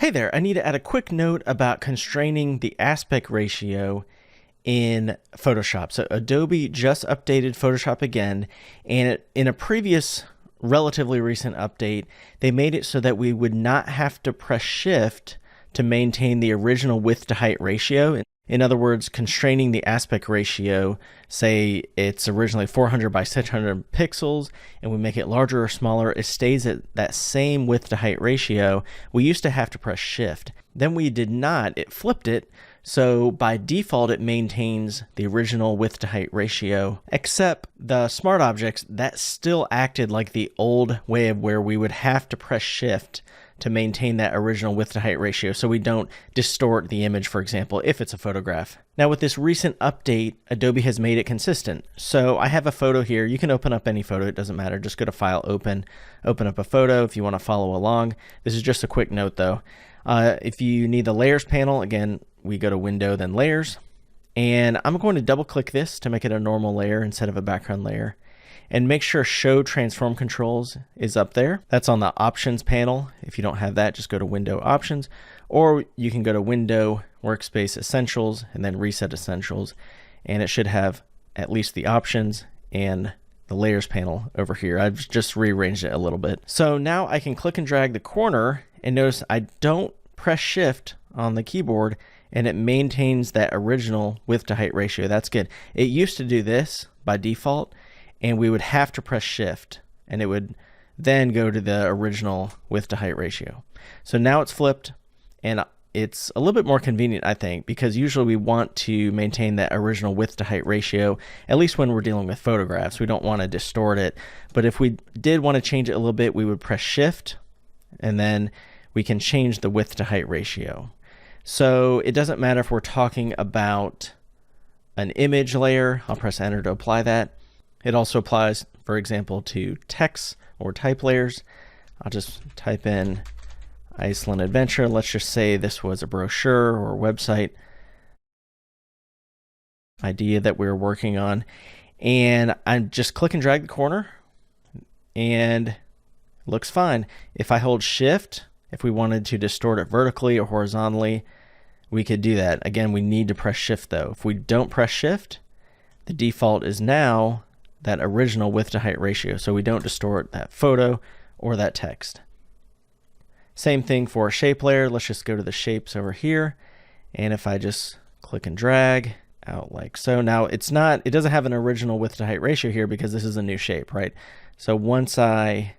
Hey there, I need to add a quick note about constraining the aspect ratio in Photoshop. So Adobe just updated Photoshop again, and in a previous relatively recent update, they made it so that we would not have to press Shift to maintain the original width to height ratio. In other words, constraining the aspect ratio, say it's originally 400 by 600 pixels, and we make it larger or smaller, it stays at that same width to height ratio. We used to have to press Shift. Then we did not, it flipped it, so by default it maintains the original width to height ratio, except the smart objects, that still acted like the old way of where we would have to press Shift to maintain that original width to height ratio so we don't distort the image, for example, if it's a photograph. Now with this recent update, Adobe has made it consistent. So I have a photo here. You can open up any photo, it doesn't matter. Just go to File, Open up a photo if you want to follow along. This is just a quick note though. If you need the Layers panel, again, we go to Window, then Layers. And I'm going to double click this to make it a normal layer instead of a background layer. And make sure Show Transform Controls is up there. That's on the Options panel. If you don't have that, just go to Window, Options, or you can go to Window, Workspace Essentials, and then Reset Essentials, and it should have at least the options and the Layers panel over here. I've just rearranged it a little bit. So now I can click and drag the corner, and notice I don't press Shift on the keyboard, and it maintains that original width to height ratio. That's good. It used to do this by default, and we would have to press Shift, and it would then go to the original width to height ratio. So now it's flipped, and it's a little bit more convenient, I think, because usually we want to maintain that original width to height ratio, at least when we're dealing with photographs. We don't want to distort it, but if we did want to change it a little bit, we would press Shift, and then we can change the width to height ratio. So it doesn't matter if we're talking about an image layer. I'll press Enter to apply that. It also applies, for example, to text or type layers. I'll just type in Iceland Adventure. Let's just say this was a brochure or a website idea that we're working on. And I just click and drag the corner, and it looks fine. If I hold Shift, if we wanted to distort it vertically or horizontally, we could do that. Again, we need to press Shift though. If we don't press Shift, the default is now that original width to height ratio, so we don't distort that photo or that text. Same thing for a shape layer. Let's just go to the shapes over here, and if I just click and drag out like so, now it doesn't have an original width to height ratio here because this is a new shape, right? So once I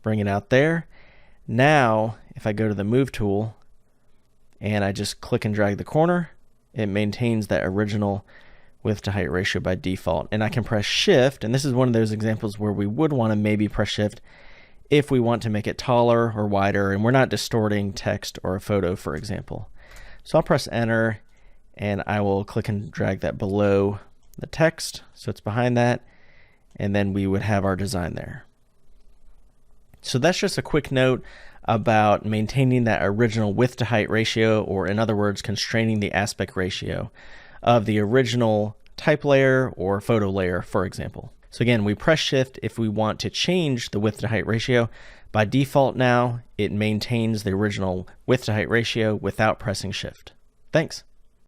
bring it out there, now if I go to the Move tool and I just click and drag the corner, it maintains that original width to height ratio by default. And I can press Shift, and this is one of those examples where we would want to maybe press Shift if we want to make it taller or wider and we're not distorting text or a photo, for example. So I'll press Enter, and I will click and drag that below the text so it's behind that, and then we would have our design there. So that's just a quick note about maintaining that original width to height ratio, or in other words, constraining the aspect ratio of the original type layer or photo layer, for example. So again, we press Shift if we want to change the width to height ratio. By default now, it maintains the original width to height ratio without pressing Shift. Thanks.